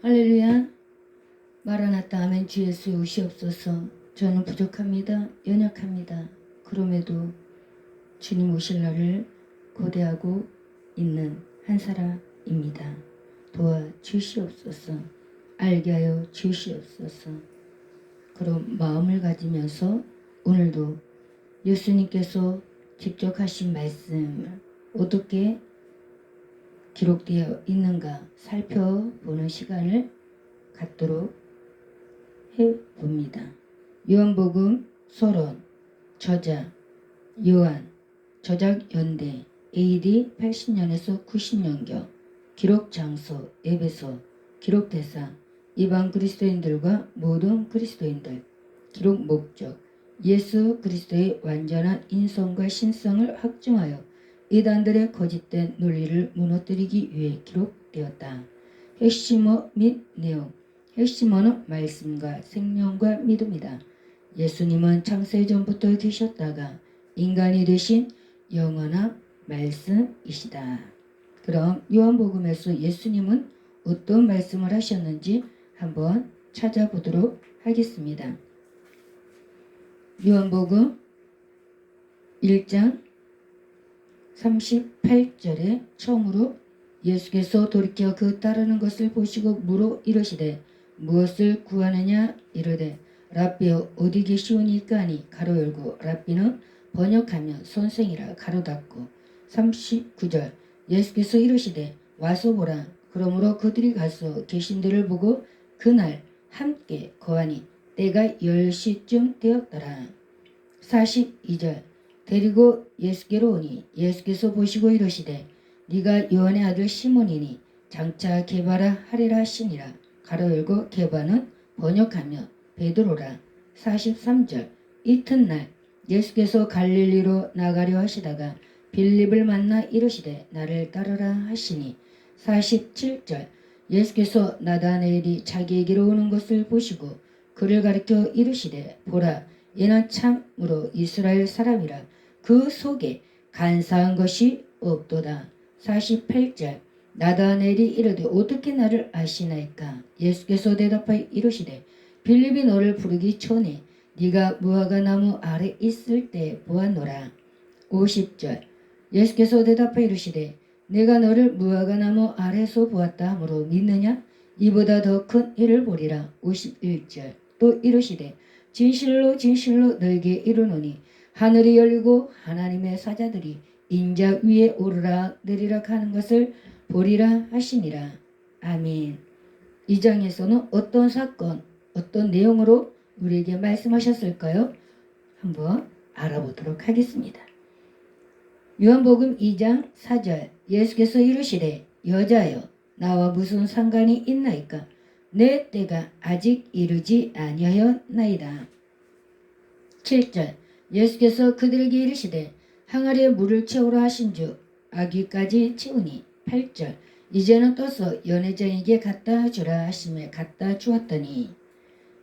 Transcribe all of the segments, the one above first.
할렐루야. 마라나타 아멘. 주 예수 오시옵소서. 저는 부족합니다. 연약합니다. 그럼에도 주님 오실 날을 고대하고 있는 한 사람입니다. 도와주시옵소서. 알게 하여 주시옵소서. 그런 마음을 가지면서 오늘도 예수님께서 직접 하신 말씀을 어떻게 기록되어 있는가 살펴보는 시간을 갖도록 해봅니다. 요한복음 서론, 저자 요한, 저작 연대 AD 80년에서 90년경, 기록 장소 에베소, 기록 대상 이방 그리스도인들과 모든 그리스도인들, 기록 목적 예수 그리스도의 완전한 인성과 신성을 확증하여 이단들의 거짓된 논리를 무너뜨리기 위해 기록되었다. 핵심어 및 내용. 핵심어는 말씀과 생명과 믿음이다. 예수님은 창세 전부터 계셨다가 인간이 되신 영원한 말씀이시다. 그럼 요한복음에서 예수님은 어떤 말씀을 하셨는지 한번 찾아보도록 하겠습니다. 요한복음 1장 38절에 처음으로 예수께서 돌이켜 그 따르는 것을 보시고 물어 이르시되 무엇을 구하느냐 이르되 랍비여 어디 계시오니까 하니 가로 열고 랍비는 번역하며 선생이라 가로 닫고 39절 예수께서 이르시되 와서 보라. 그러므로 그들이 가서 계신 데를 보고 그날 함께 거하니 때가 10시쯤 되었더라. 42절 데리고 예수께로 오니 예수께서 보시고 이르시되 네가 요한의 아들 시몬이니 장차 게바라 하리라 하시니라. 가로 열고 게바는 번역하며 베드로라. 43절 이튿날 예수께서 갈릴리로 나가려 하시다가 빌립을 만나 이르시되 나를 따르라 하시니 47절 예수께서 나다나엘이 자기에게로 오는 것을 보시고 그를 가리켜 이르시되 보라 얘는 참으로 이스라엘 사람이라 그 속에 간사한 것이 없도다. 48절 나다나엘이 이르되 어떻게 나를 아시나이까. 예수께서 대답하여 이르시되 빌립이 너를 부르기 전에 네가 무화과 나무 아래 있을 때 보았노라. 50절 예수께서 대답하여 이르시되 내가 너를 무화과 나무 아래서 보았다 하므로 믿느냐. 이보다 더 큰 일을 보리라. 51절 또 이르시되 진실로 진실로 너에게 이르노니 하늘이 열리고 하나님의 사자들이 인자 위에 오르락 내리락 하는 것을 보리라 하시니라. 아멘. 이 장에서는 어떤 사건, 어떤 내용으로 우리에게 말씀하셨을까요? 한번 알아보도록 하겠습니다. 요한복음 2장 4절 예수께서 이르시되 여자여 나와 무슨 상관이 있나이까. 내 때가 아직 이르지 아니하였나이다. 7절 예수께서 그들에게 이르시되 항아리에 물을 채우라 하신즉 아귀까지 채우니. 8절 이제는 떠서 연회장에게 갖다 주라 하시며 갖다 주었더니.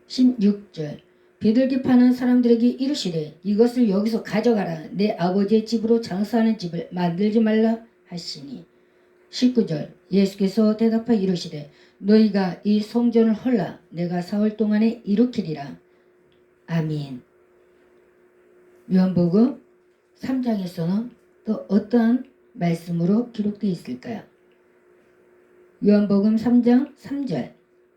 16절 비둘기 파는 사람들에게 이르시되 이것을 여기서 가져가라. 내 아버지의 집으로 장사하는 집을 만들지 말라 하시니. 19절 예수께서 대답하여 이르시되 너희가 이 성전을 헐라 내가 사흘 동안에 일으키리라. 아멘. 요한복음 3장에서는 또 어떠한 말씀으로 기록되어 있을까요? 요한복음 3장 3절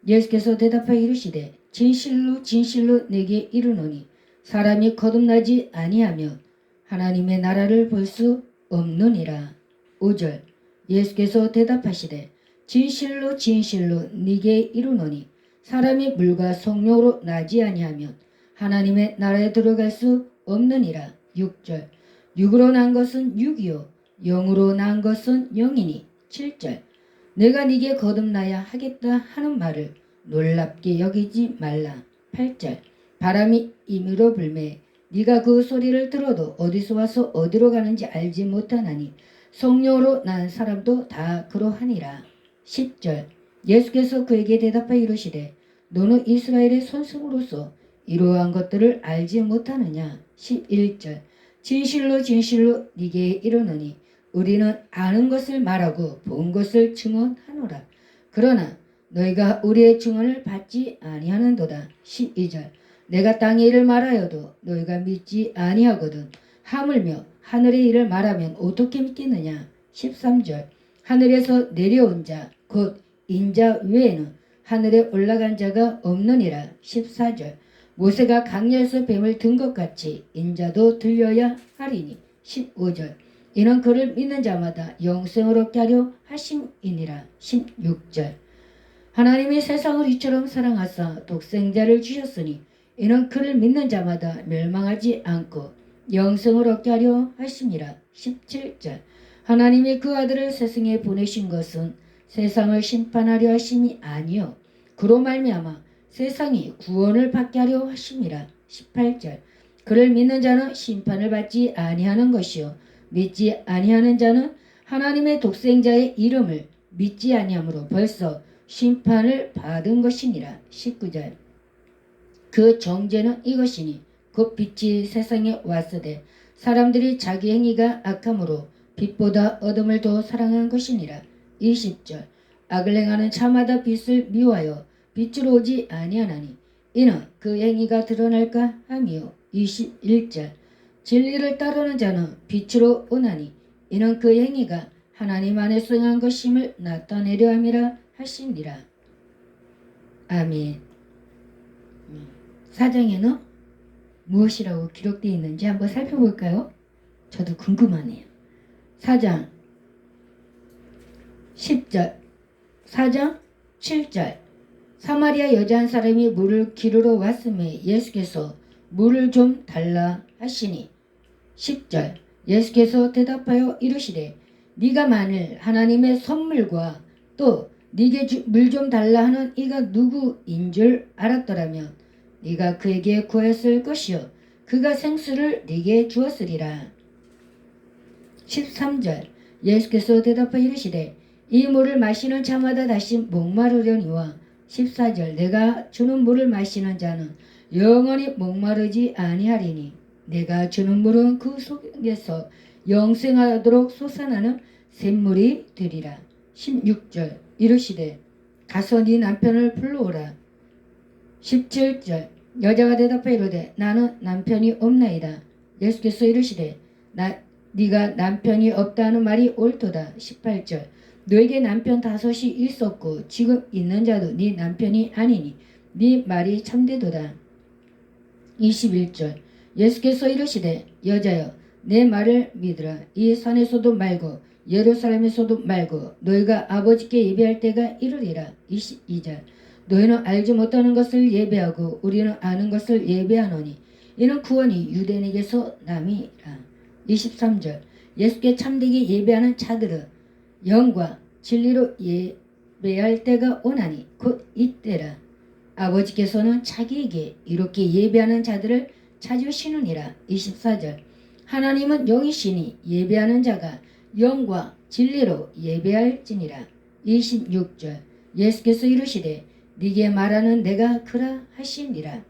예수께서 대답하여 이르시되 진실로 진실로 내게 이르노니 사람이 거듭나지 아니하면 하나님의 나라를 볼 수 없느니라. 5절 예수께서 대답하시되 진실로 진실로 네게 이르노니 사람이 물과 성령으로 나지 아니하면 하나님의 나라에 들어갈 수 없느니라. 6절 육으로 난 것은 육이요 영으로 난 것은 영이니. 7절 내가 네게 거듭나야 하겠다 하는 말을 놀랍게 여기지 말라. 8절 바람이 임으로 불매 네가 그 소리를 들어도 어디서 와서 어디로 가는지 알지 못하나니 성령으로 난 사람도 다 그러하니라. 10절 예수께서 그에게 대답하여 이르시되 너는 이스라엘의 선생으로서 이러한 것들을 알지 못하느냐. 11절 진실로 진실로 네게 이르노니 우리는 아는 것을 말하고 본 것을 증언하노라. 그러나 너희가 우리의 증언을 받지 아니하는도다. 12절 내가 땅의 일을 말하여도 너희가 믿지 아니하거든 하물며 하늘의 일을 말하면 어떻게 믿겠느냐. 13절 하늘에서 내려온 자 곧 인자 외에는 하늘에 올라간 자가 없느니라. 14절 모세가 강야에서 뱀을 든 것 같이 인자도 들려야 하리니. 15절 이는 그를 믿는 자마다 영생을 얻게 하려 하심이니라. 16절 하나님이 세상을 이처럼 사랑하사 독생자를 주셨으니 이는 그를 믿는 자마다 멸망하지 않고 영생을 얻게 하려 하심이라. 17절 하나님이 그 아들을 세상에 보내신 것은 세상을 심판하려 하심이 아니요 그로 말미암아 세상이 구원을 받게 하려 하심이라. 18절 그를 믿는 자는 심판을 받지 아니하는 것이요 믿지 아니하는 자는 하나님의 독생자의 이름을 믿지 아니하므로 벌써 심판을 받은 것이니라. 19절 그 정죄는 이것이니 곧 빛이 세상에 왔으되 사람들이 자기 행위가 악함으로 빛보다 어둠을 더 사랑한 것이니라. 20절 악을 행하는 자마다 빛을 미워하여 빛으로 오지 아니하나니 이는 그 행위가 드러날까 함이요. 21절 진리를 따르는 자는 빛으로 오나니 이는 그 행위가 하나님 안에 승한 것임을 나타내려 함이라 하시니라. 아멘. 4장에는 무엇이라고 기록되어 있는지 한번 살펴볼까요? 저도 궁금하네요. 4장 10절 4장 7절 사마리아 여자 한 사람이 물을 기르러 왔음에 예수께서 물을 좀 달라 하시니 10절 예수께서 대답하여 이르시되 네가 만일 하나님의 선물과 또 네게 물 좀 달라 하는 이가 누구인 줄 알았더라면 네가 그에게 구했을 것이요 그가 생수를 네게 주었으리라. 13절 예수께서 대답하여 이르시되 이 물을 마시는 자마다 다시 목마르려니와 14절 내가 주는 물을 마시는 자는 영원히 목마르지 아니하리니 내가 주는 물은 그 속에서 영생하도록 솟아나는 샘물이 되리라. 16절 이르시되 가서 네 남편을 불러오라. 17절 여자가 대답하여 이르되 나는 남편이 없나이다. 예수께서 이르시되 네가 남편이 없다는 말이 옳도다. 18절 너에게 남편 5이 있었고 지금 있는 자도 네 남편이 아니니 네 말이 참되도다. 21절 예수께서 이르시되 여자여 내 말을 믿으라. 이 산에서도 말고 예루살렘에서도 말고 너희가 아버지께 예배할 때가 이르리라. 22절 너희는 알지 못하는 것을 예배하고 우리는 아는 것을 예배하노니 이는 구원이 유대인에게서 남이라. 23절 예수께 참되게 예배하는 자들은 영과 진리로 예배할 때가 오나니 곧 이때라. 아버지께서는 자기에게 이렇게 예배하는 자들을 찾으시느니라. 24절 하나님은 영이시니 예배하는 자가 영과 진리로 예배할지니라. 26절 예수께서 이르시되 네게 말하는 내가 그라 하시니라.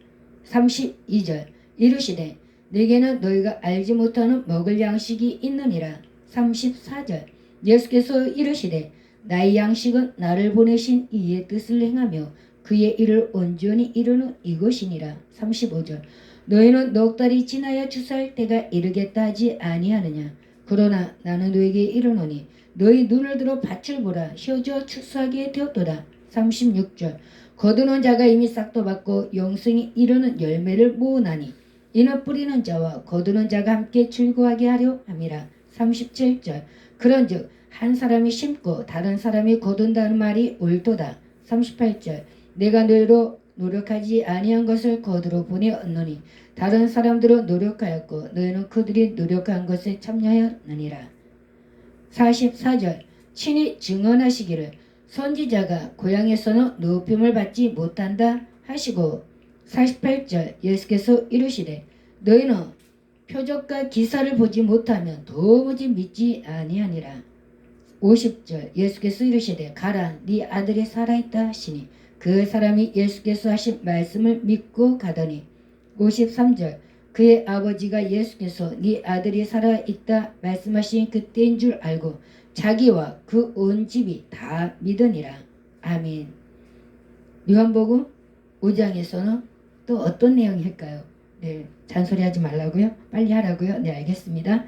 32절 이르시되 네게는 너희가 알지 못하는 먹을 양식이 있느니라. 34절 예수께서 이르시되 나의 양식은 나를 보내신 이의 뜻을 행하며 그의 일을 온전히 이루는 이것이니라. 35절 너희는 넉 달이 지나야 추수할 때가 이르겠다 하지 아니하느냐. 그러나 나는 너에게 이르노니 너희 눈을 들어 밭을 보라. 휘어져 추수하게 되었도다. 36절 거두는 자가 이미 싹도 받고 영생이 이르는 열매를 모으나니 이는 뿌리는 자와 거두는 자가 함께 즐거워하게 하려 함이라. 37절 그런즉 한 사람이 심고 다른 사람이 거둔다는 말이 옳도다. 38절 내가 너희로 노력하지 아니한 것을 거두러 보내었노니 다른 사람들은 노력하였고 너희는 그들이 노력한 것에 참여하였느니라. 44절 친히 증언하시기를 선지자가 고향에서는 높임을 받지 못한다 하시고 48절 예수께서 이르시되 너희는 표적과 기사를 보지 못하면 도무지 믿지 아니하니라. 50절 예수께서 이르시되 가라 네 아들이 살아있다 하시니 그 사람이 예수께서 하신 말씀을 믿고 가더니 53절 그의 아버지가 예수께서 네 아들이 살아있다 말씀하신 그때인 줄 알고 자기와 그 온 집이 다 믿으니라. 아멘. 요한복음 5장에서는 또 어떤 내용일까요? 네, 잔소리하지 말라고요? 빨리 하라고요? 네, 알겠습니다.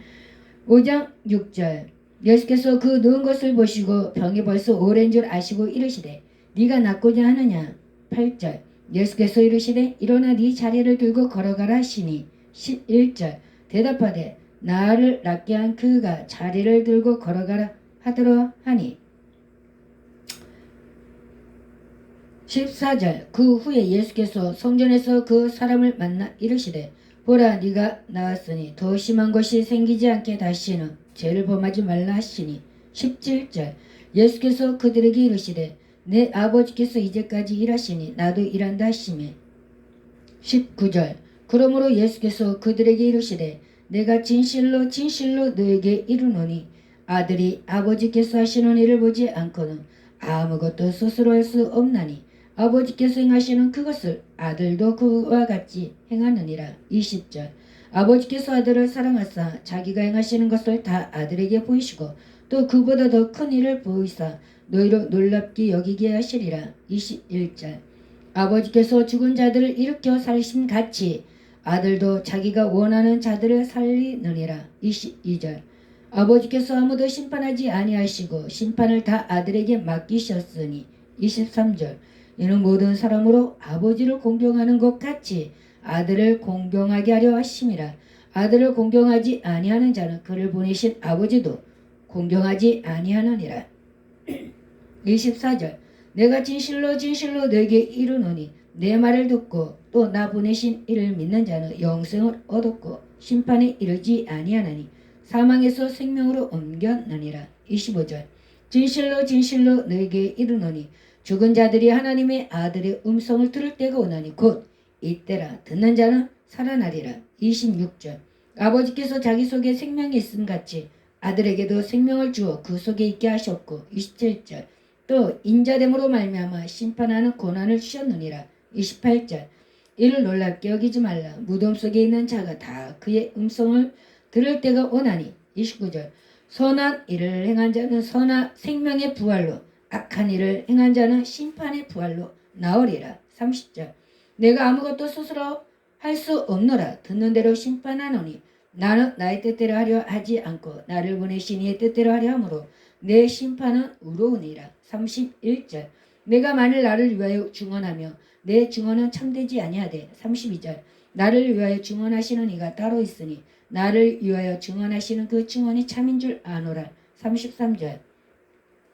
5장 6절 예수께서 그 누운 것을 보시고 병이 벌써 오랜 줄 아시고 이르시되 네가 낫고자 하느냐. 8절 예수께서 이르시되 일어나 네 자리를 들고 걸어가라 하시니. 11절 대답하되 나를 낫게 한 그가 자리를 들고 걸어가라 하더라 하니. 14절 그 후에 예수께서 성전에서 그 사람을 만나 이르시되 보라 네가 나았으니 더 심한 것이 생기지 않게 다시는 죄를 범하지 말라 하시니. 17절 예수께서 그들에게 이르시되 내 아버지께서 이제까지 일하시니 나도 일한다 하시매. 19절 그러므로 예수께서 그들에게 이르시되 내가 진실로 진실로 너에게 이르노니 아들이 아버지께서 하시는 일을 보지 않고는 아무것도 스스로 할 수 없나니 아버지께서 행하시는 그것을 아들도 그와 같이 행하느니라. 20절 아버지께서 아들을 사랑하사 자기가 행하시는 것을 다 아들에게 보이시고 또 그보다 더 큰 일을 보이사 너희로 놀랍게 여기게 하시리라. 21절 아버지께서 죽은 자들을 일으켜 살리신 같이 아들도 자기가 원하는 자들을 살리느니라. 22절 아버지께서 아무도 심판하지 아니하시고 심판을 다 아들에게 맡기셨으니. 23절 이는 모든 사람으로 아버지를 공경하는 것 같이 아들을 공경하게 하려 하심이라. 아들을 공경하지 아니하는 자는 그를 보내신 아버지도 공경하지 아니하느니라. 24절 내가 진실로 진실로 너에게 이르노니 내 말을 듣고 또 나 보내신 이를 믿는 자는 영생을 얻었고 심판에 이르지 아니하나니 사망에서 생명으로 옮겼느니라. 25절 진실로 진실로 너에게 이르노니 죽은 자들이 하나님의 아들의 음성을 들을 때가 오나니 곧 이때라. 듣는 자는 살아나리라. 26절 아버지께서 자기 속에 생명이 있음 같이 아들에게도 생명을 주어 그 속에 있게 하셨고. 27절 또 인자됨으로 말미암아 심판하는 고난을 주셨느니라. 28절 이를 놀랍게 여기지 말라. 무덤 속에 있는 자가 다 그의 음성을 들을 때가 오나니. 29절 선한 일을 행한 자는 선한 생명의 부활로 악한 일을 행한 자는 심판의 부활로 나오리라. 30절 내가 아무것도 스스로 할 수 없노라. 듣는 대로 심판하노니 나는 나의 뜻대로 하려 하지 않고 나를 보내신 이의 뜻대로 하려 하므로 내 심판은 의로우니라. 31절 내가 만일 나를 위하여 증언하며 내 증언은 참되지 아니하되. 32절 나를 위하여 증언하시는 이가 따로 있으니 나를 위하여 증언하시는 그 증언이 참인 줄 아노라. 33절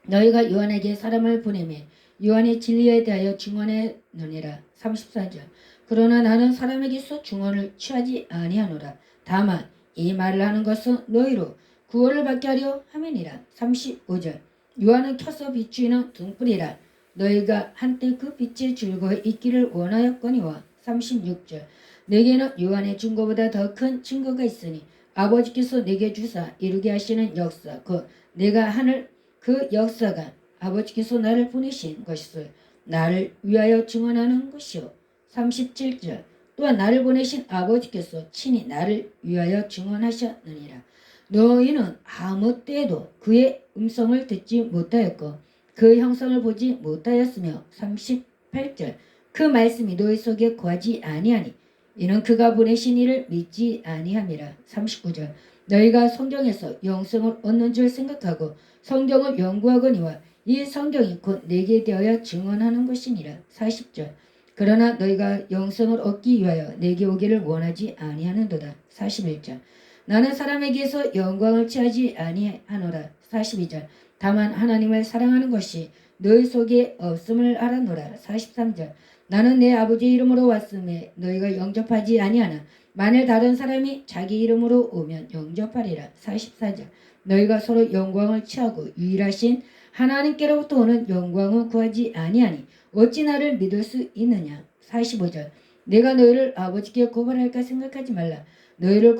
너희가 요한에게 사람을 보내매 요한의 진리에 대하여 증언하느니라. 34절 그러나 나는 사람에게서 증언을 취하지 아니하노라. 다만 이 말을 하는 것은 너희로 구원을 받게 하려 함이니라. 35절 요한은 켜서 비추이는 등불이라. 너희가 한때 그 빛에 즐거워 있기를 원하였거니와. 36절 내게는 요한의 증거보다 더 큰 증거가 있으니 아버지께서 내게 주사 이루게 하시는 역사 그 내가 하늘 그 역사가 아버지께서 나를 보내신 것을 나를 위하여 증언하는 것이요. 37절 또한 나를 보내신 아버지께서 친히 나를 위하여 증언하셨느니라. 너희는 아무 때에도 그의 음성을 듣지 못하였고 그 형상을 보지 못하였으며. 38절 그 말씀이 너희 속에 거하지 아니하니 이는 그가 보내신 이를 믿지 아니함이라. 39절 너희가 성경에서 영생을 얻는 줄 생각하고 성경을 연구하거니와 이 성경이 곧 내게 되어야 증언하는 것이니라. 40절 그러나 너희가 영생을 얻기 위하여 내게 오기를 원하지 아니하는도다. 41절 나는 사람에게서 영광을 취하지 아니하노라. 42절 다만 하나님을 사랑하는 것이 너희 속에 없음을 알아노라. 43절 나는 내 아버지 이름으로 왔음에 너희가 영접하지 아니하나 만일 다른 사람이 자기 이름으로 오면 영접하리라. 44절 너희가 서로 영광을 취하고 유일하신 하나님께로부터 오는 영광은 구하지 아니하니 어찌 나를 믿을 수 있느냐. 45절 내가 너희를 아버지께 고발할까 생각하지 말라. 너희를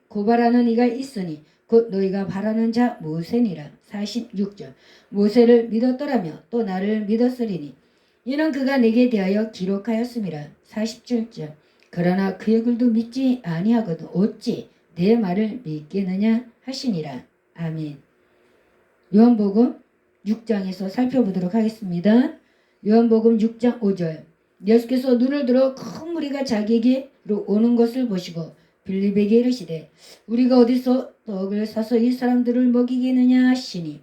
고발하는 이가 있으니 곧 너희가 바라는 자 모세니라. 46절 모세를 믿었더라며 또 나를 믿었으리니 이는 그가 내게 대하여 기록하였음이라. 47절 그러나 그의 글도 믿지 아니하거든 어찌 내 말을 믿겠느냐 하시니라. 아멘. 요한복음 6장에서 살펴보도록 하겠습니다. 요한복음 6장 5절. 예수께서 눈을 들어 큰 무리가 자기에게로 오는 것을 보시고 빌립에게 이르시되 우리가 어디서 떡을 사서 이 사람들을 먹이겠느냐 하시니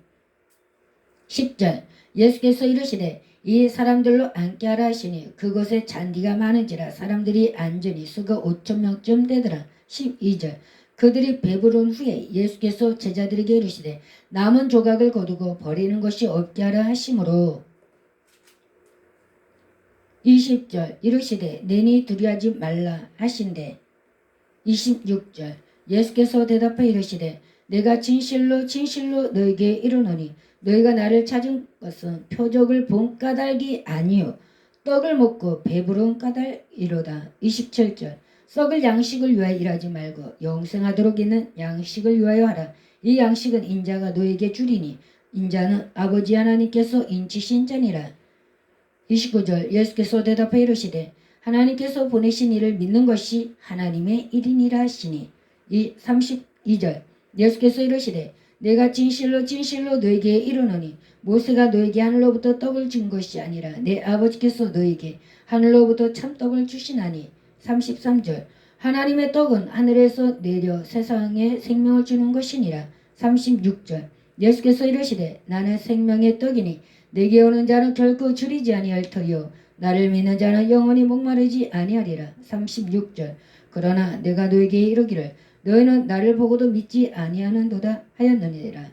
10절. 예수께서 이르시되 이 사람들로 앉게 하라 하시니 그곳에 잔디가 많은지라 사람들이 앉으니 수가 5,000명쯤 되더라. 12절. 그들이 배부른 후에 예수께서 제자들에게 이르시되 남은 조각을 거두고 버리는 것이 없게 하라 하시므로 20절. 이르시되 내니 두려워하지 말라 하신대 26절. 예수께서 대답하여 이르시되 내가 진실로 진실로 너에게 이르노니 너희가 나를 찾은 것은 표적을 본 까닭이 아니요 떡을 먹고 배부른 까닭이로다. 27절. 썩을 양식을 위하여 일하지 말고 영생하도록 있는 양식을 위하여 하라. 이 양식은 인자가 너에게 주리니 인자는 아버지 하나님께서 인치신 자니라. 29절. 예수께서 대답하여 이르시되 하나님께서 보내신 이를 믿는 것이 하나님의 일이니라 하시니 32절. 예수께서 이르시되 내가 진실로 진실로 너에게 이르노니 모세가 너에게 하늘로부터 떡을 준 것이 아니라 내 아버지께서 너에게 하늘로부터 참떡을 주시나니 33절. 하나님의 떡은 하늘에서 내려 세상에 생명을 주는 것이니라. 36절. 예수께서 이르시되 나는 생명의 떡이니 내게 오는 자는 결코 줄이지 아니할 터이요 나를 믿는 자는 영원히 목마르지 아니하리라. 36절. 그러나 내가 너에게 이르기를 너희는 나를 보고도 믿지 아니하는도다 하였느니라.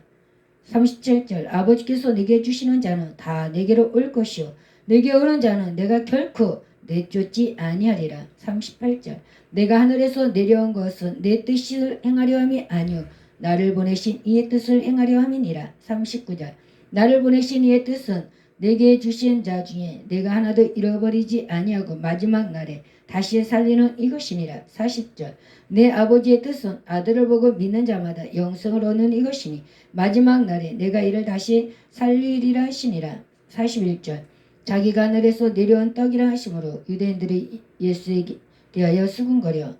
37절. 아버지께서 내게 주시는 자는 다 내게로 올 것이요 내게 오는 자는 내가 결코 내쫓지 아니하리라. 38절. 내가 하늘에서 내려온 것은 내 뜻을 행하려 함이 아니요 나를 보내신 이의 뜻을 행하려 함이니라. 39절. 나를 보내신 이의 뜻은 내게 주신 자 중에 내가 하나도 잃어버리지 아니하고 마지막 날에 다시 살리는 이것이니라. 40절. 내 아버지의 뜻은 아들을 보고 믿는 자마다 영생을 얻는 이것이니 마지막 날에 내가 이를 다시 살리리라 하시니라. 41절. 자기가 하늘에서 내려온 떡이라 하심으로 유대인들이 예수에게 대하여 수군거려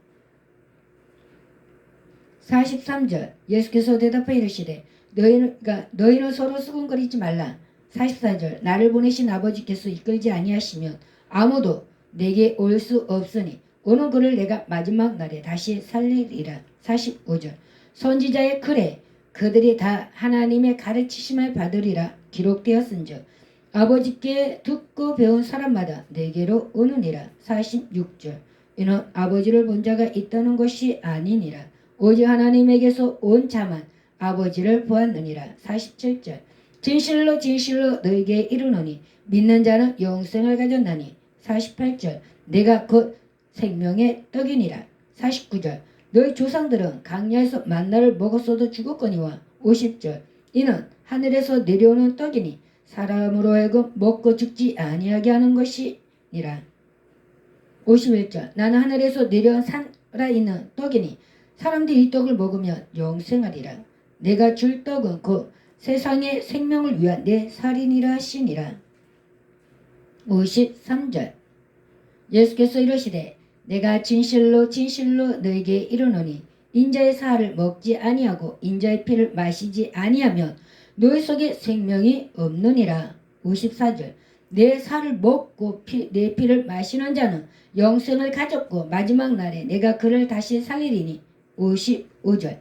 43절. 예수께서 대답하여 이르시되 너희는 서로 수군거리지 말라. 44절. 나를 보내신 아버지께서 이끌지 아니하시면 아무도 내게 올 수 없으니 오는 그를 내가 마지막 날에 다시 살리리라. 45절. 선지자의 글에 그들이 다 하나님의 가르치심을 받으리라 기록되었은즉 아버지께 듣고 배운 사람마다 내게로 오느니라. 46절. 이는 아버지를 본 자가 있다는 것이 아니니라. 오직 하나님에게서 온 자만 아버지를 보았느니라. 47절. 진실로 진실로 너에게 이르노니 믿는 자는 영생을 가졌나니. 48절. 내가 곧 생명의 떡이니라. 49절. 너희 조상들은 강야에서 만나를 먹었어도 죽었거니와. 50절. 이는 하늘에서 내려오는 떡이니 사람으로 하여금 먹고 죽지 아니하게 하는 것이니라. 51절. 나는 하늘에서 내려온 살아있는 떡이니 사람들이 이 떡을 먹으면 영생하리라. 내가 줄 떡은 곧 세상의 생명을 위한 내 살이니라 하시니라. 53절. 예수께서 이르시되 내가 진실로 진실로 너에게 이르노니 인자의 살을 먹지 아니하고 인자의 피를 마시지 아니하면 너희 속에 생명이 없느니라. 54절. 내 살을 먹고 내 피를 마시는 자는 영생을 가졌고 마지막 날에 내가 그를 다시 살리리니. 55절.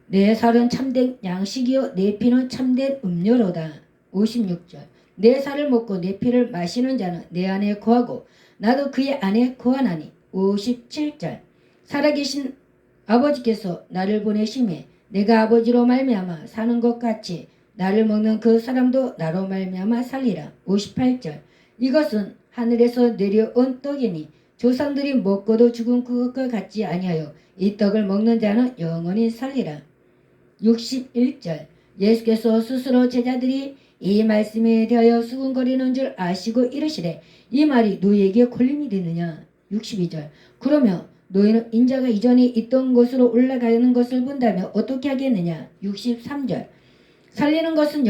내 살은 참된 양식이요 내 피는 참된 음료로다. 56절. 내 살을 먹고 내 피를 마시는 자는 내 안에 거하고 나도 그의 안에 거하나니. 57절. 살아계신 아버지께서 나를 보내심에 내가 아버지로 말미암아 사는 것 같이 나를 먹는 그 사람도 나로 말미암아 살리라. 58절. 이것은 하늘에서 내려온 떡이니 조상들이 먹고도 죽은 그것과 같지 아니하여 이 떡을 먹는 자는 영원히 살리라. 61절. 예수께서 스스로 제자들이 이 말씀에 대하여 수군거리는 줄 아시고 이르시되 이 말이 너희에게 권림이 되느냐. 62절. 그러면 너희는 인자가 이전에 있던 곳으로 올라가는 것을 본다면 어떻게 하겠느냐. 63절. 살리는 것은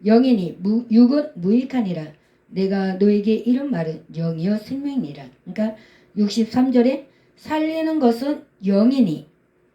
영이니 육은 무익하니라. 내가 너에게 이런 말은 영이요 생명이니라. 그러니까 63절에 살리는 것은 영이니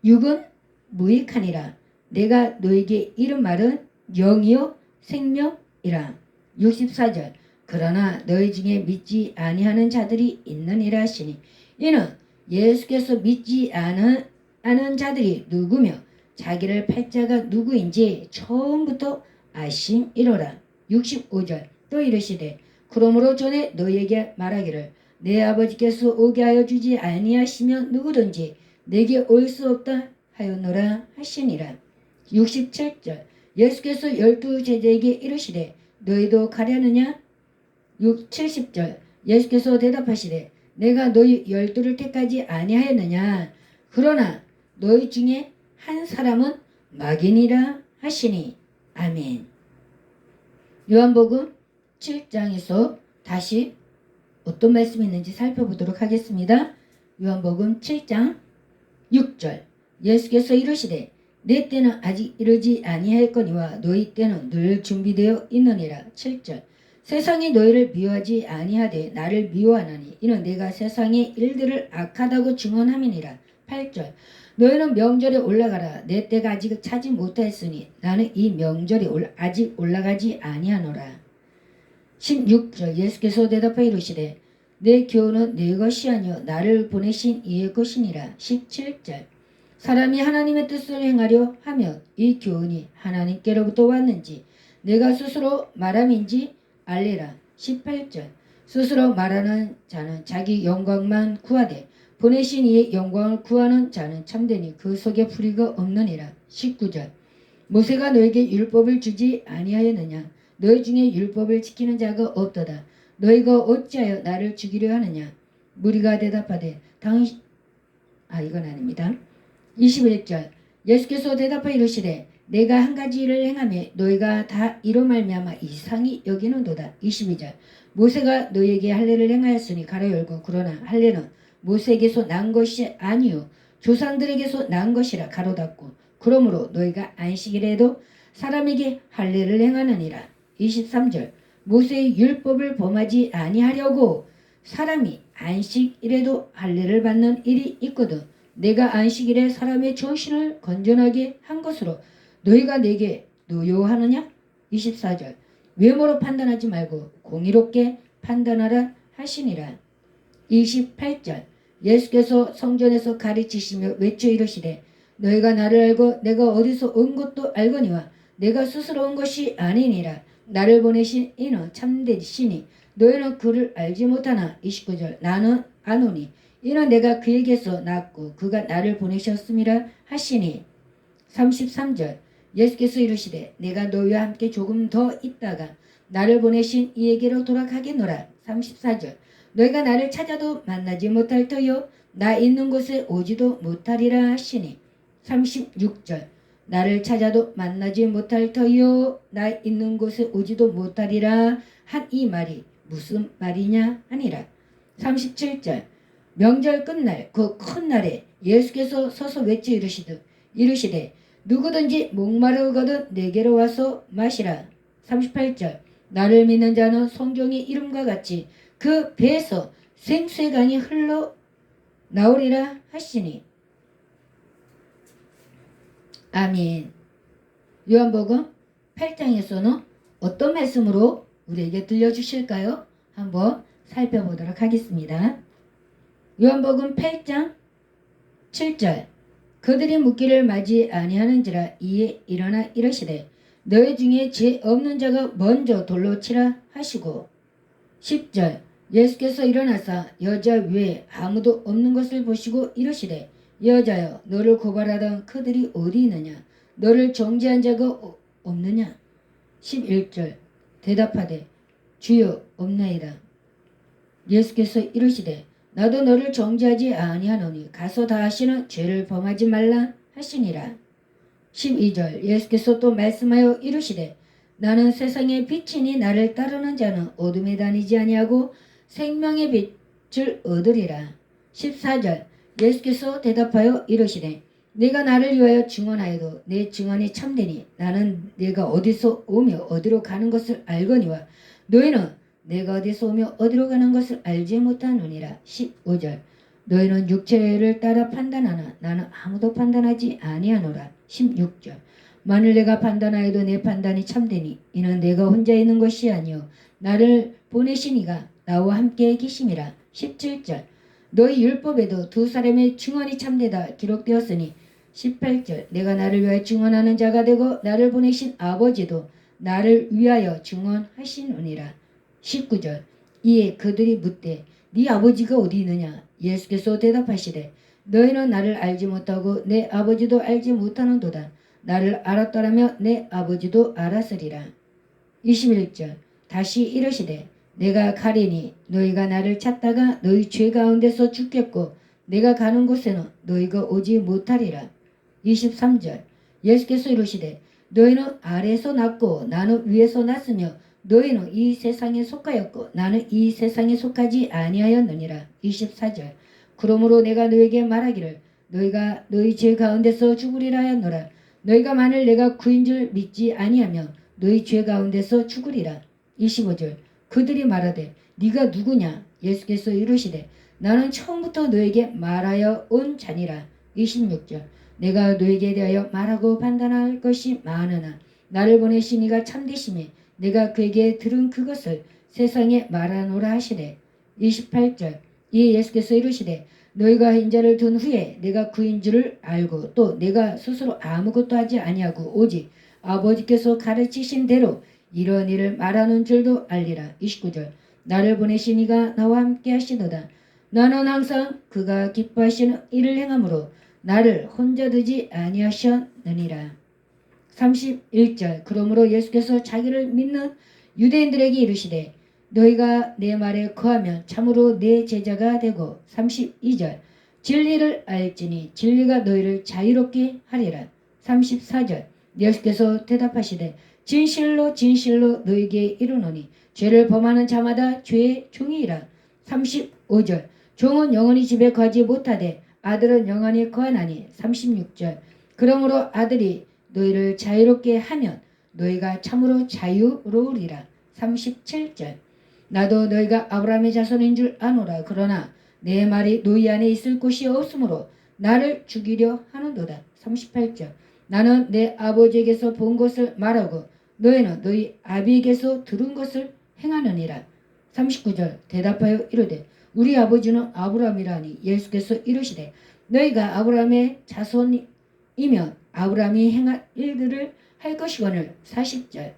육은 무익하니라. 내가 너에게 이런 말은 영이요 생명이라. 64절. 그러나 너희 중에 믿지 아니하는 자들이 있느니라 하시니 이는 예수께서 믿지 않은 자들이 누구며 자기를 팔 자가 누구인지 처음부터 아심이로라. 65절 또 이르시되 그러므로 전에 너희에게 말하기를 내 아버지께서 오게 하여 주지 아니하시면 누구든지 내게 올 수 없다 하였노라 하시니라. 67절 예수께서 12제자에게 이르시되 너희도 가려느냐? 70절 예수께서 대답하시되 내가 너희 12를 택하지 아니하였느냐? 그러나 너희 중에 한 사람은 마귀니라 하시니. 아멘. 요한복음 7장에서 다시 어떤 말씀이 있는지 살펴보도록 하겠습니다. 요한복음 7장 6절 예수께서 이르시되 내 때는 아직 이르지 아니하였거니와 너희 때는 늘 준비되어 있느니라. 7절 세상이 너희를 미워하지 아니하되 나를 미워하나니 이는 내가 세상의 일들을 악하다고 증언함이니라. 8절 너희는 명절에 올라가라. 내 때가 아직 차지 못하였으니 나는 이 명절에 아직 올라가지 아니하노라. 16절 예수께서 대답하여 이르시되 내 교훈은 내 것이 아니요 나를 보내신 이의 것이니라. 17절 사람이 하나님의 뜻을 행하려 하면 이 교훈이 하나님께로부터 왔는지 내가 스스로 말함인지 알리라. 18절 스스로 말하는 자는 자기 영광만 구하되 보내신 이의 영광을 구하는 자는 참되니 그 속에 불의가 없느니라. 19절 모세가 너에게 율법을 주지 아니하였느냐? 너희 중에 율법을 지키는 자가 없도다. 너희가 어찌하여 나를 죽이려 하느냐? 무리가 대답하되 이건 아닙니다. 21절 예수께서 대답하여 이르시되 내가 한 가지 일을 행하며 너희가 다 이로 말미암아 이상히 여기는도다. 22절 모세가 너희에게 할례를 행하였으니 가로 열고 그러나 할례는 모세에게서 난 것이 아니요 조상들에게서 난 것이라 가로 닫고 그러므로 너희가 안식일에도 사람에게 할례를 행하느니라. 23절 모세의 율법을 범하지 아니하려고 사람이 안식일에도 할례를 받는 일이 있거든 내가 안식일에 사람의 정신을 건전하게 한 것으로 너희가 내게 노여하느냐? 24절 외모로 판단하지 말고 공의롭게 판단하라 하시니라. 28절 예수께서 성전에서 가르치시며 외쳐 이르시되 너희가 나를 알고 내가 어디서 온 것도 알거니와 내가 스스로 온 것이 아니니라. 나를 보내신 이는 참되시니 너희는 그를 알지 못하나. 29절 나는 아노니 이는 내가 그에게서 났고 그가 나를 보내셨음이라 하시니. 33절 예수께서 이르시되 내가 너희와 함께 조금 더 있다가 나를 보내신 이에게로 돌아가겠노라. 34절 너희가 나를 찾아도 만나지 못할 터요 나 있는 곳에 오지도 못하리라 하시니. 36절 나를 찾아도 만나지 못할 터요 나 있는 곳에 오지도 못하리라 한 이 말이 무슨 말이냐 하니라. 37절 명절 끝날 그 큰 날에 예수께서 서서 외쳐 이르시되 누구든지 목마르거든 내게로 와서 마시라. 38절 나를 믿는 자는 성경의 이름과 같이 그 배에서 생수의 강이 흘러 나오리라 하시니. 아멘. 요한복음 8장에서는 어떤 말씀으로 우리에게 들려주실까요? 한번 살펴보도록 하겠습니다. 요한복음 8장 7절 그들이 묻기를 맞이 아니하는지라 이에 일어나 이르시되 너희 중에 죄 없는 자가 먼저 돌로 치라 하시고. 10절 예수께서 일어나사 여자 외에 아무도 없는 것을 보시고 이르시되 여자여 너를 고발하던 그들이 어디 있느냐? 너를 정죄한 자가 없느냐? 11절 대답하되 주여 없나이다. 예수께서 이르시되 나도 너를 정죄하지 아니하노니 가서 다시는 죄를 범하지 말라 하시니라. 12절 예수께서 또 말씀하여 이르시되 나는 세상의 빛이니 나를 따르는 자는 어둠에 다니지 아니하고 생명의 빛을 얻으리라. 14절 예수께서 대답하여 이르시되 네가 나를 위하여 증언하여도 내 증언이 참되니 나는 내가 어디서 오며 어디로 가는 것을 알거니와 너희는 내가 어디서 오며 어디로 가는 것을 알지 못하느니라. 15절 너희는 육체를 따라 판단하나 나는 아무도 판단하지 아니하노라. 16절 만일 내가 판단하여도 내 판단이 참되니 이는 내가 혼자 있는 것이 아니요 나를 보내신 이가 나와 함께 계심이라. 17절 너희 율법에도 두 사람의 증언이 참되다 기록되었으니 18절 내가 나를 위하여 증언하는 자가 되고 나를 보내신 아버지도 나를 위하여 증언하시느니라. 19절 이에 그들이 묻되 네 아버지가 어디 있느냐. 예수께서 대답하시되 너희는 나를 알지 못하고 내 아버지도 알지 못하는도다. 나를 알았더라면 내 아버지도 알았으리라. 21절 다시 이르시되 내가 가리니 너희가 나를 찾다가 너희 죄 가운데서 죽겠고 내가 가는 곳에는 너희가 오지 못하리라. 23절 예수께서 이르시되 너희는 아래에서 났고 나는 위에서 났으며 너희는 이 세상에 속하였고 나는 이 세상에 속하지 아니하였느니라. 24절 그러므로 내가 너희에게 말하기를 너희가 너희 죄 가운데서 죽으리라 하였노라. 너희가 만일 내가 그인 줄 믿지 아니하면 너희 죄 가운데서 죽으리라. 25절 그들이 말하되 네가 누구냐. 예수께서 이르시되 나는 처음부터 너에게 말하여 온 자니라. 26절 내가 너에게 대하여 말하고 판단할 것이 많으나 나를 보내신 이가 참되심에 내가 그에게 들은 그것을 세상에 말하노라 하시되 28절 이에 예수께서 이르시되 너희가 인자를 둔 후에 내가 그인 줄을 알고 또 내가 스스로 아무것도 하지 아니하고 오직 아버지께서 가르치신 대로 이런 일을 말하는 줄도 알리라. 29절 나를 보내신 이가 나와 함께 하시도다. 나는 항상 그가 기뻐하시는 일을 행함으로 나를 혼자 두지 아니하셨느니라. 31절 그러므로 예수께서 자기를 믿는 유대인들에게 이르시되 너희가 내 말에 거하면 참으로 내 제자가 되고 32절 진리를 알지니 진리가 너희를 자유롭게 하리라. 34절 예수께서 대답하시되 진실로 진실로 너희에게 이르노니 죄를 범하는 자마다 죄의 종이라. 35절 종은 영원히 집에 거하지 못하되 아들은 영원히 거하나니. 36절 그러므로 아들이 너희를 자유롭게 하면 너희가 참으로 자유로우리라. 37절 나도 너희가 아브라함의 자손인 줄 아노라. 그러나 내 말이 너희 안에 있을 곳이 없으므로 나를 죽이려 하는도다. 38절 나는 내 아버지에게서 본 것을 말하고 너희는 너희 아비에게서 들은 것을 행하느니라. 39절 대답하여 이르되 우리 아버지는 아브라함이라니. 예수께서 이르시되 너희가 아브라함의 자손이면 아브라함이 행한 일들을 할 것이거늘. 40절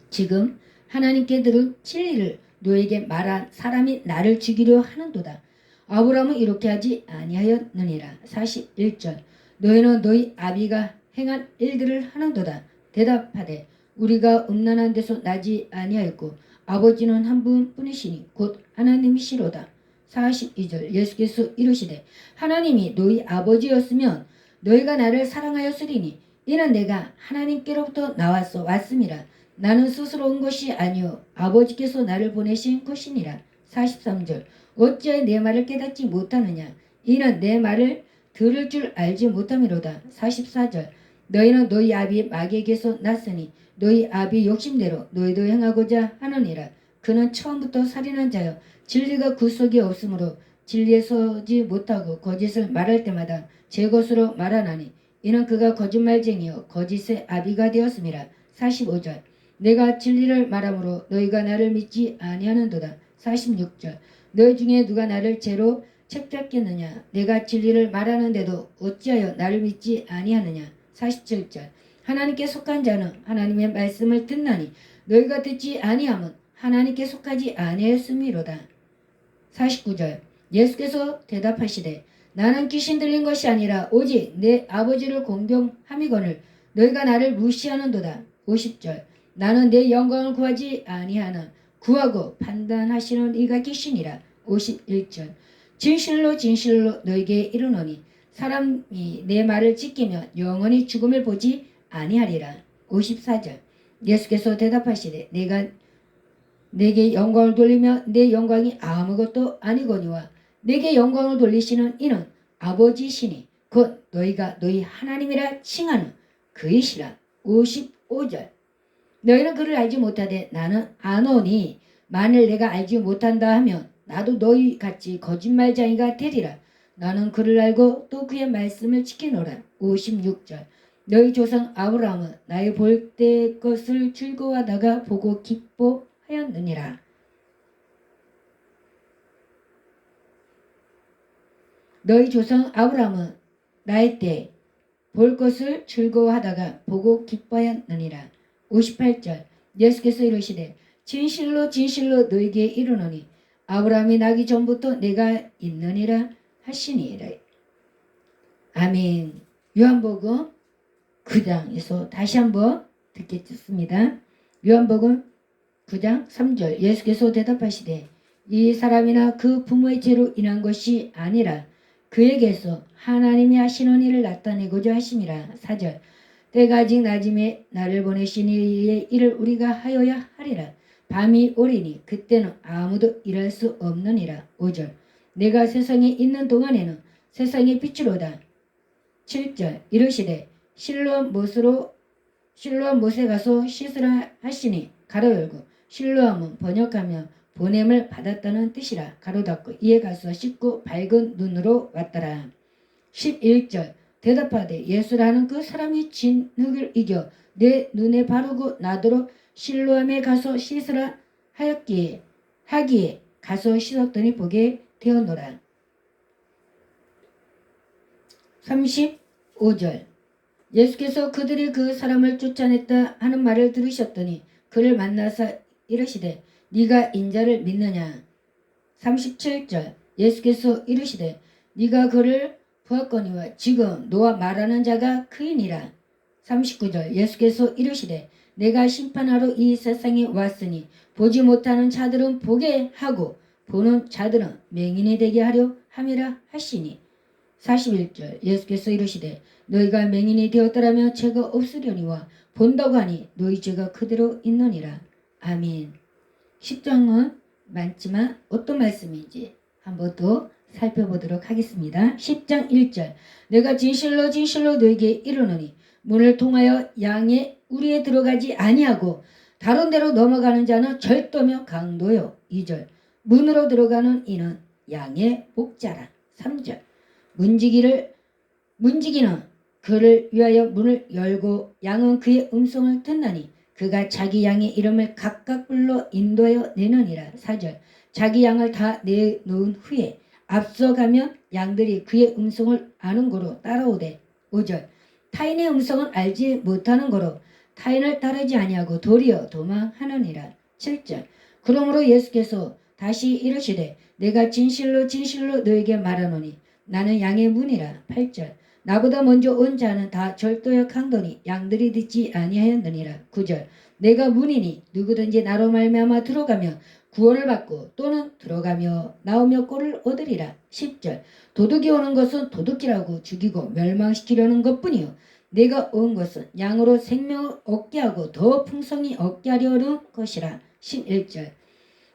지금 하나님께 들은 진리를 너에게 말한 사람이 나를 죽이려 하는도다. 아브라함은 이렇게 하지 아니하였느니라. 41절 너희는 너희 아비가 행한 일들을 하는도다. 대답하되 우리가 음란한 데서 나지 아니하였고 아버지는 한 분뿐이시니 곧 하나님이시로다. 42절 예수께서 이르시되 하나님이 너희 아버지였으면 너희가 나를 사랑하였으리니 이는 내가 하나님께로부터 나와서 왔음이라. 나는 스스로 온 것이 아니요 아버지께서 나를 보내신 것이니라. 43절 어찌하여 내 말을 깨닫지 못하느냐. 이는 내 말을 들을 줄 알지 못함이로다. 44절 너희는 너희 아비 마귀에게서 났으니 너희 아비 욕심대로 너희도 행하고자 하느니라. 그는 처음부터 살인한 자여 진리가 그 속에 없으므로 진리에 서지 못하고 거짓을 말할 때마다 제 것으로 말하나니 이는 그가 거짓말쟁이요 거짓의 아비가 되었음이라. 45절 내가 진리를 말함으로 너희가 나를 믿지 아니하는도다. 46절 너희 중에 누가 나를 죄로 책잡겠느냐. 내가 진리를 말하는데도 어찌하여 나를 믿지 아니하느냐. 47절 하나님께 속한 자는 하나님의 말씀을 듣나니 너희가 듣지 아니함은 하나님께 속하지 아니하였음이로다. 49절 예수께서 대답하시되 나는 귀신 들린 것이 아니라 오직 내 아버지를 공경함이거늘 너희가 나를 무시하는도다. 50절 나는 내 영광을 구하지 아니하나 구하고 판단하시는 이가 계시니라. 51절 진실로 진실로 너희에게 이르노니 사람이 내 말을 지키면 영원히 죽음을 보지 아니하리라. 54절 예수께서 대답하시되 내가 내게 영광을 돌리며 내 영광이 아무것도 아니거니와 내게 영광을 돌리시는 이는 아버지시니 곧 너희가 너희 하나님이라 칭하는 그이시라. 55절 너희는 그를 알지 못하되 나는 아노니 만일 내가 알지 못한다 하면 나도 너희 같이 거짓말쟁이가 되리라. 나는 그를 알고 또 그의 말씀을 지키노라. 56절 너희 조상 아브라함은 나의 볼 때 것을 즐거워하다가 보고 기뻐하였느니라. 너희 조상 아브라함은 나의 때 볼 것을 즐거워하다가 보고 기뻐하였느니라. 58절 예수께서 이르시되 진실로 진실로 너희에게 이르노니 아브라함이 나기 전부터 내가 있느니라 하시니라. 아멘. 요한복음 9장에서 다시 한번 듣겠습니다. 요한복음 9장 3절 예수께서 대답하시되 이 사람이나 그 부모의 죄로 인한 것이 아니라 그에게서 하나님이 하시는 일을 나타내고자 하심이라. 4절 때가 아직 낮음에 나를 보내신 이의 일을 우리가 하여야 하리라. 밤이 오리니 그때는 아무도 일할 수 없느니라. 5절 내가 세상에 있는 동안에는 세상의 빛으로다. 7절 이르시되 실로암 못에 가서 씻으라 하시니 가로 열고 실로암은 번역하며 보냄을 받았다는 뜻이라. 가로 닫고 이에 가서 씻고 밝은 눈으로 왔더라. 11절 대답하되 예수라는 그 사람이 진흙을 이겨 내 눈에 바르고 나도록 실로암에 가서 씻으라 하기에 가서 씻었더니 보게 되었노라. 35절 예수께서 그들이 그 사람을 쫓아냈다 하는 말을 들으셨더니 그를 만나서 이르시되 네가 인자를 믿느냐. 37절 예수께서 이르시되 네가 그를 보았거니와 지금 너와 말하는 자가 그이니라. 39절 예수께서 이르시되 내가 심판하러 이 세상에 왔으니 보지 못하는 자들은 보게 하고 보는 자들은 맹인이 되게 하려 함이라 하시니. 41절 예수께서 이르시되 너희가 맹인이 되었더라면 죄가 없으려니와 본다고 하니 너희 죄가 그대로 있느니라. 아멘. 10장은 많지만 어떤 말씀인지 한번 더 살펴보도록 하겠습니다. 10장 1절 내가 진실로 진실로 너에게 이르노니 문을 통하여 양의 우리에 들어가지 아니하고 다른 데로 넘어가는 자는 절도며 강도요. 2절 문으로 들어가는 이는 양의 목자라. 3절 문지기는 그를 위하여 문을 열고 양은 그의 음성을 듣나니 그가 자기 양의 이름을 각각 불러 인도하여 내느니라. 4절 자기 양을 다 내놓은 후에 앞서가면 양들이 그의 음성을 아는 거로 따라오되. 5절 타인의 음성을 알지 못하는 거로 타인을 따르지 아니하고 도리어 도망하느니라. 7절 그러므로 예수께서 다시 이르시되 내가 진실로 진실로 너에게 말하노니 나는 양의 문이라. 8절 나보다 먼저 온 자는 다 절도여 강도니 양들이 듣지 아니하였느니라. 9절 내가 문이니 누구든지 나로 말미암아 들어가며 구원을 받고 또는 들어가며 나오며 꼴을 얻으리라. 10절 도둑이 오는 것은 도둑질하고 죽이고 멸망시키려는 것뿐이요 내가 온 것은 양으로 생명을 얻게 하고 더 풍성히 얻게 하려는 것이라. 11절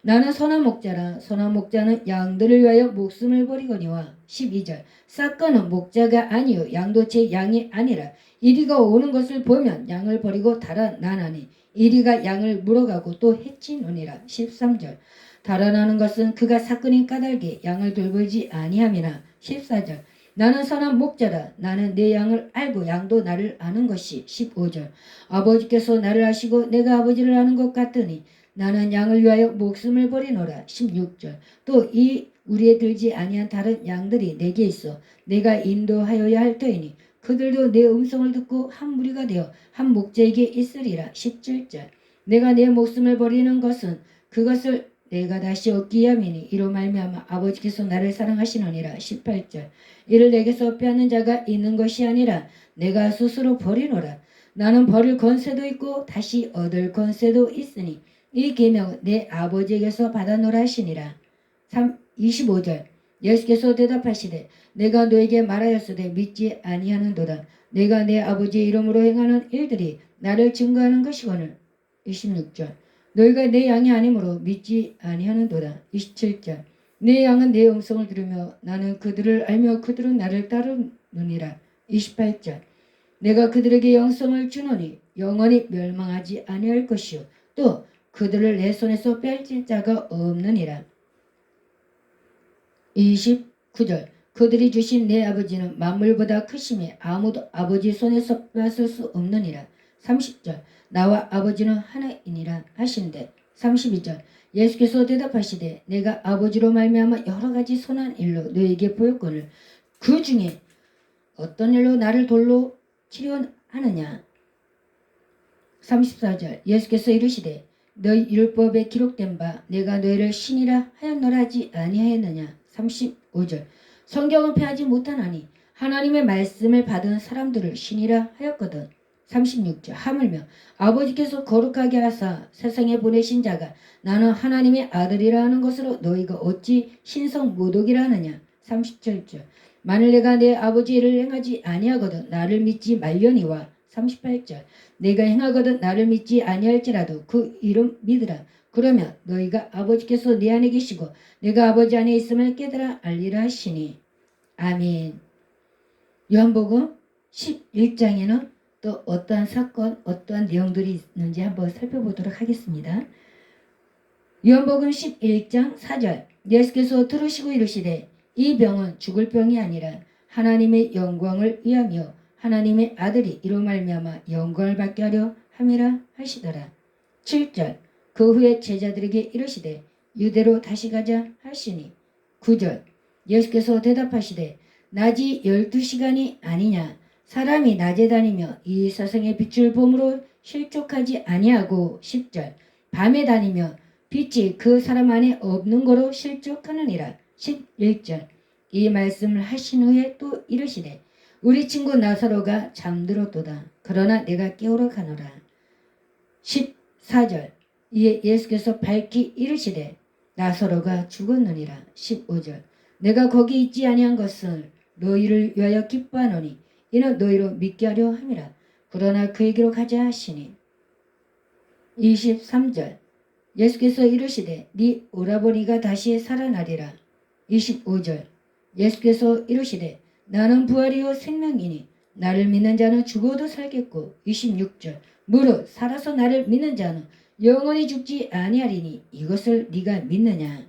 나는 선한 목자라. 선한 목자는 양들을 위하여 목숨을 버리거니와. 12절 撒건은 목자가 아니요 양도 제 양이 아니라 이리가 오는 것을 보면 양을 버리고 달아나나니 이리가 양을 물어가고 또 해치느니라. 13절 달아나는 것은 그가 사건이 까닭에 양을 돌보지 아니함이나. 14절 나는 선한 목자라. 나는 내 양을 알고 양도 나를 아는 것이. 15절 아버지께서 나를 아시고 내가 아버지를 아는 것 같으니 나는 양을 위하여 목숨을 버리노라. 16절 또 이 우리에 들지 아니한 다른 양들이 내게 있어 내가 인도하여야 할 터이니 그들도 내 음성을 듣고 한 무리가 되어 한 목자에게 있으리라. 17절 내가 내 목숨을 버리는 것은 그것을 내가 다시 얻기 위함이니 이로 말미암아 아버지께서 나를 사랑하시느니라. 18절 이를 내게서 빼앗는 자가 있는 것이 아니라 내가 스스로 버리노라. 나는 버릴 권세도 있고 다시 얻을 권세도 있으니 이 계명은 내 아버지에게서 받아노라 하시니라. 25절 예수께서 대답하시되 내가 너에게 말하였으되 믿지 아니하는도다. 내가 내 아버지의 이름으로 행하는 일들이 나를 증거하는 것이거늘. 26절 너희가 내 양이 아니므로 믿지 아니하는도다. 27절 내 양은 내 음성을 들으며 나는 그들을 알며 그들은 나를 따르느니라. 28절 내가 그들에게 영성을 주노니 영원히 멸망하지 아니할 것이요 또 그들을 내 손에서 빼앗을 자가 없느니라. 29절 그들이 주신 내 아버지는 만물보다 크심에 아무도 아버지 손에서 빼앗을 수 없느니라. 30절 나와 아버지는 하나이니라 하시는데 32절 예수께서 대답하시되 내가 아버지로 말미암아 여러 가지 선한 일로 너에게 보였거늘 그 중에 어떤 일로 나를 돌로 치료하느냐. 34절 예수께서 이르시되 너희 율법에 기록된 바 내가 너희를 신이라 하였노라 하지 아니하였느냐. 35절 성경을 폐하지 못하나니 하나님의 말씀을 받은 사람들을 신이라 하였거든. 36절 하물며 아버지께서 거룩하게 하사 세상에 보내신 자가 나는 하나님의 아들이라 하는 것으로 너희가 어찌 신성 모독이라 하느냐. 37절 만일 내가 내 아버지의 일을 행하지 아니하거든 나를 믿지 말려니와. 38절 내가 행하거든 나를 믿지 아니할지라도 그 이름 믿으라. 그러면 너희가 아버지께서 내 안에 계시고 내가 아버지 안에 있음을 깨달아 알리라 하시니. 아멘. 요한복음 11장에는 또 어떠한 사건, 어떠한 내용들이 있는지 한번 살펴보도록 하겠습니다. 요한복음 11장 4절 예수께서 들으시고 이르시되 이 병은 죽을 병이 아니라 하나님의 영광을 위하며 하나님의 아들이 이로 말미암아 영광을 받게 하려 함이라 하시더라. 7절 그 후에 제자들에게 이르시되 유대로 다시 가자 하시니. 9절 예수께서 대답하시되 낮이 12시간이 아니냐. 사람이 낮에 다니며 이 세상의 빛을 봄으로 실족하지 아니하고. 10절 밤에 다니며 빛이 그 사람 안에 없는 거로 실족하느니라. 11절 이 말씀을 하신 후에 또 이르시되 우리 친구 나사로가 잠들었도다. 그러나 내가 깨우러 가노라. 14절 이에 예수께서 밝히 이르시되 나사로가 죽었느니라. 15절 내가 거기 있지 아니한 것을 너희를 위하여 기뻐하노니 이는 너희로 믿게 하려 함이라. 그러나 그에게로 가자 하시니. 23절 예수께서 이르시되 네 오라버니가 다시 살아나리라. 25절 예수께서 이르시되 나는 부활이요 생명이니 나를 믿는 자는 죽어도 살겠고. 26절 무릇 살아서 나를 믿는 자는 영원히 죽지 아니하리니 이것을 네가 믿느냐.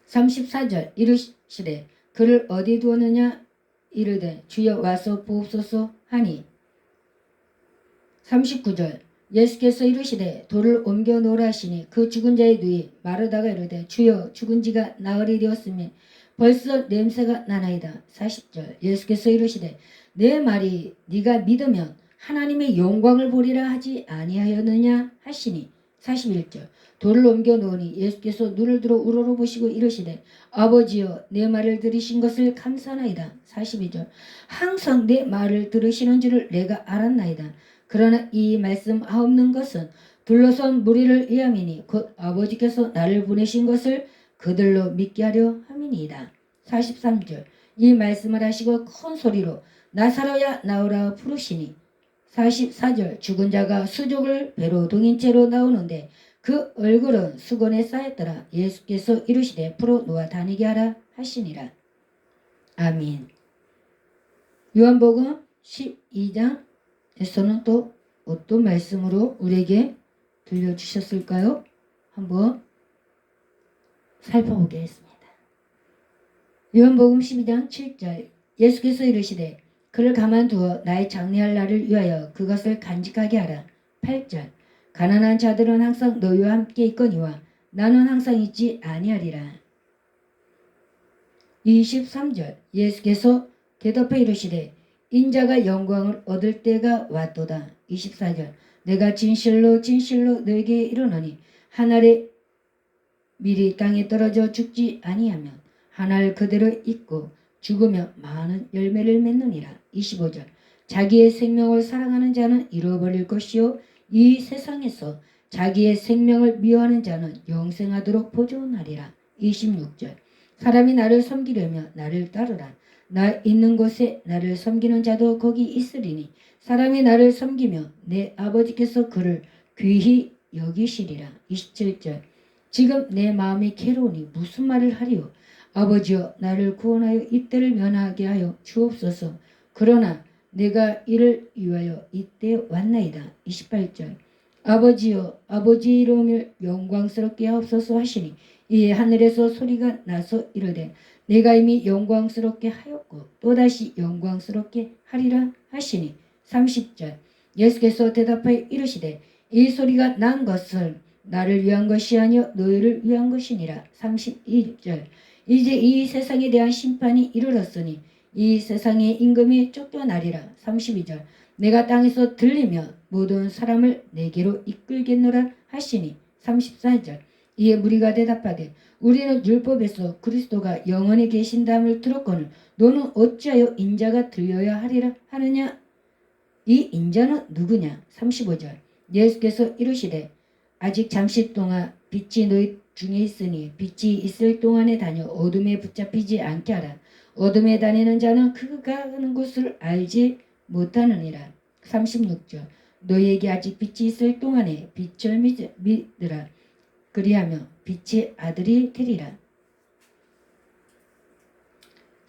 34절 이르시되 그를 어디 두었느냐 이르되 주여 와서 보옵소서 하니. 39절 예수께서 이르시되 돌을 옮겨 놓으라 하시니 그 죽은 자의 누이 마르다가 이르되 주여 죽은 지가 나흘이 되었으니 벌써 냄새가 나나이다. 40절 예수께서 이르시되 내 말이 네가 믿으면 하나님의 영광을 보리라 하지 아니하였느냐 하시니. 41절 돌을 옮겨 놓으니 예수께서 눈을 들어 우러러 보시고 이르시되 아버지여 내 말을 들으신 것을 감사하나이다. 42절 항상 내 말을 들으시는 줄을 내가 알았나이다. 그러나 이 말씀 하옵는 것은 둘러선 무리를 위함이니 곧 아버지께서 나를 보내신 것을 그들로 믿게 하려 함이니이다. 43절 이 말씀을 하시고 큰 소리로 나사로야 나오라 부르시니. 44절 죽은 자가 수족을 배로 동인 채로 나오는데 그 얼굴은 수건에 쌓였더라. 예수께서 이르시되 풀어 놓아 다니게 하라 하시니라. 아멘. 요한복음 12장에서는 또 어떤 말씀으로 우리에게 들려주셨을까요? 한번 살펴보겠습니다. 요한복음 12장 7절 예수께서 이르시되 그를 가만두어 나의 장래할 날을 위하여 그것을 간직하게 하라. 8절 가난한 자들은 항상 너희와 함께 있거니와 나는 항상 있지 아니하리라. 23절 예수께서 대답해 이르시되 인자가 영광을 얻을 때가 왔도다. 24절 내가 진실로 진실로 너에게 이르노니 한 알의 밀이 땅에 떨어져 죽지 아니하면 한 알 그대로 있고 죽으며 많은 열매를 맺느니라. 25절 자기의 생명을 사랑하는 자는 잃어버릴 것이요 이 세상에서 자기의 생명을 미워하는 자는 영생하도록 보존하리라. 26절 사람이 나를 섬기려면 나를 따르라. 나 있는 곳에 나를 섬기는 자도 거기 있으리니 사람이 나를 섬기며 내 아버지께서 그를 귀히 여기시리라. 27절 지금 내 마음이 괴로우니 무슨 말을 하리요. 아버지여 나를 구원하여 이때를 면하게 하여 주옵소서. 그러나 내가 이를 위하여 이때 왔나이다. 28절 아버지여 아버지 이름을 영광스럽게 하옵소서 하시니 이에 하늘에서 소리가 나서 이르되 내가 이미 영광스럽게 하였고 또다시 영광스럽게 하리라 하시니 30절 예수께서 대답하여 이르시되 이 소리가 난 것은 나를 위한 것이 아니요 너희를 위한 것이니라. 31절 이제 이 세상에 대한 심판이 이르렀으니 이 세상의 임금이 쫓겨나리라. 32절 내가 땅에서 들리며 모든 사람을 내게로 이끌겠노라 하시니 34절 이에 무리가 대답하되 우리는 율법에서 그리스도가 영원히 계신다함을 들었거늘 너는 어찌하여 인자가 들려야 하리라 하느냐. 이 인자는 누구냐. 35절 예수께서 이르시되 아직 잠시 동안 빛이 너희 중에 있으니 빛이 있을 동안에 다녀 어둠에 붙잡히지 않게 하라. 어둠에 다니는 자는 그가 가는 곳을 알지 못하느니라. 36절 너희에게 아직 빛이 있을 동안에 빛을 믿으라. 그리하며 빛의 아들이 되리라.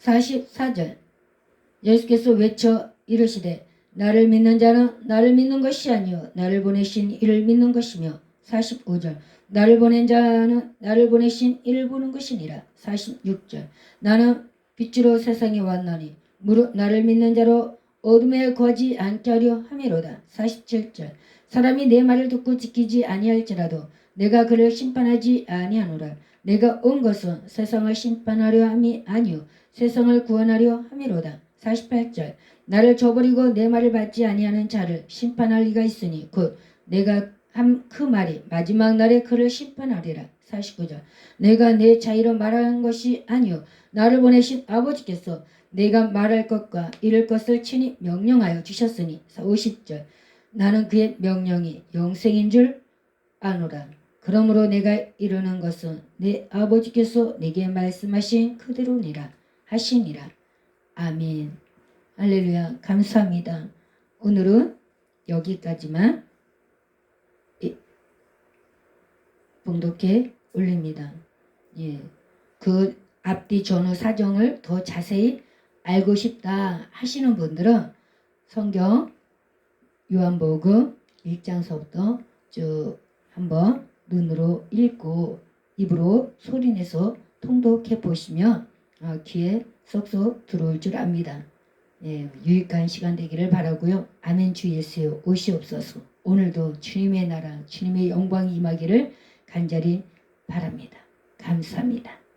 44절 예수께서 외쳐 이르시되 나를 믿는 자는 나를 믿는 것이 아니요 나를 보내신 이를 믿는 것이며 45절 나를 보낸 자는 나를 보내신 이를 보는 것이니라. 46절 나는 빛으로 세상에 왔나니 무릇 나를 믿는 자로 어둠에 거하지 않게 하려 함이로다. 47절 사람이 내 말을 듣고 지키지 아니할지라도 내가 그를 심판하지 아니하노라. 내가 온 것은 세상을 심판하려 함이 아니요 세상을 구원하려 함이로다. 48절 나를 저버리고 내 말을 받지 아니하는 자를 심판할 리가 있으니 곧 내가 한 그 말이 마지막 날에 그를 심판하리라. 49절 내가 내 자의로 말하는 것이 아니요 나를 보내신 아버지께서 내가 말할 것과 이룰 것을 친히 명령하여 주셨으니. 50절 나는 그의 명령이 영생인 줄 아노라. 그러므로 내가 이르는 것은 내 아버지께서 내게 말씀하신 그대로니라 하시니라. 아멘. 할렐루야. 감사합니다. 오늘은 여기까지만 봉독해 올립니다. 예, 그 앞뒤 전후 사정을 더 자세히 알고 싶다 하시는 분들은 성경 요한복음 1장서부터 쭉 한번 눈으로 읽고 입으로 소리내서 통독해 보시면 귀에 쏙쏙 들어올 줄 압니다. 예, 유익한 시간 되기를 바라고요. 아멘. 주 예수여 오시옵소서. 오늘도 주님의 나라 주님의 영광이 임하기를 간절히 바랍니다. 감사합니다.